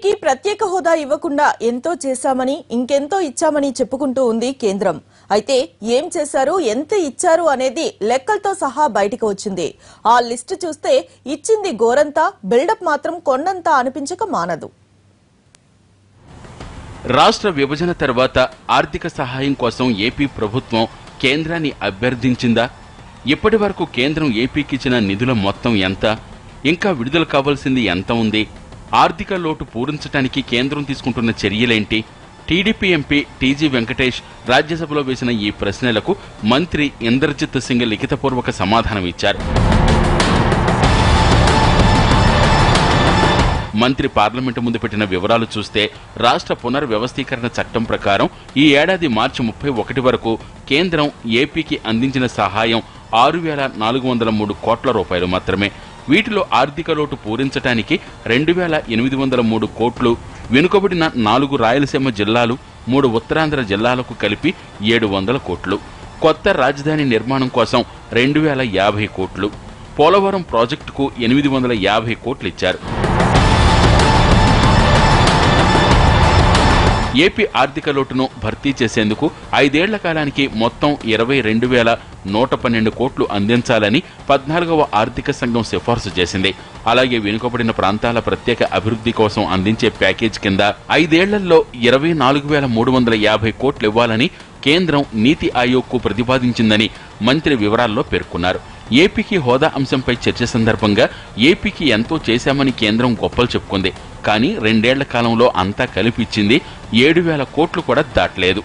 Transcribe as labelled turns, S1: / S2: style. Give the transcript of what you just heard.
S1: ఏపీకి ప్రత్యేక హోదా ఇవ్వకుండా ఎంతో చేశామని ఇంకెంతో ఇచ్చామని చెప్పుకుంటూ ఉంది కేంద్రం. అయితే ఏం చేశారు, ఎంత ఇచ్చారు అనేది లెక్కలతో సహా బయటికి వచ్చింది. ఆ లిస్టు చూస్తే ఇచ్చింది గోరంతా, బిల్డప్ మాత్రం కొండంతా అనిపించక మానదు.
S2: రాష్ట్ర విభజన తర్వాత ఆర్థిక సహాయం కోసం ఏపీ ప్రభుత్వం కేంద్రాన్ని అభ్యర్థించిందా? ఇప్పటి వరకు కేంద్రం ఏపీకి ఇచ్చిన నిధుల మొత్తం ఎంత? ఇంకా విడుదల కావాల్సింది ఎంత ఉంది? ఆర్థిక లోటు పూరించడానికి కేంద్రం తీసుకుంటున్న చర్యలేంటి? టీడీపీ ఎంపీ టీజీ వెంకటేష్ రాజ్యసభలో వేసిన ఈ ప్రశ్నలకు మంత్రి ఇంద్రజిత్ సింగ్ లిఖితపూర్వక సమాధానం ఇచ్చారు. మంత్రి పార్లమెంటు ముందు పెట్టిన వివరాలు చూస్తే రాష్ట్ర పునర్వ్యవస్థీకరణ చట్టం ప్రకారం ఈ ఏడాది మార్చి 31 వరకు కేంద్రం ఏపీకి అందించిన సహాయం 6,403 కోట్ల రూపాయలు మాత్రమే. వీటిలో ఆర్థిక లోటు పూరించడానికి 2,803 కోట్లు, వెనుకబడిన 4 రాయలసీమ జిల్లాలు, 3 ఉత్తరాంధ్ర జిల్లాలకు కలిపి 700 కోట్లు, కొత్త రాజధాని నిర్మాణం కోసం 2,050 కోట్లు, పోలవరం ప్రాజెక్టుకు 850 కోట్లు ఇచ్చారు. ఏపీ ఆర్థిక లోటును భర్తీ చేసేందుకు 5 ఏళ్ల కాలానికి మొత్తం 22,112 కోట్లు అందించాలని 14వ ఆర్థిక సంఘం సిఫార్సు చేసింది. అలాగే వెనుకబడిన ప్రాంతాల ప్రత్యేక అభివృద్ధి కోసం అందించే ప్యాకేజ్ కింద 5 ఏళ్లలో 24,350 కోట్లు ఇవ్వాలని కేంద్రం నీతి ఆయోగ్కు ప్రతిపాదించిందని మంత్రి వివరాల్లో పేర్కొన్నారు. ఏపీకి హోదా అంశంపై చర్చ సందర్భంగా ఏపీకి ఎంతో చేశామని కేంద్రం గొప్పలు చెప్పుకుంది. కానీ 2 ఏళ్ల కాలంలో అంతా కలిపి ఇచ్చింది 7,000 కోట్లు కూడా దాటలేదు.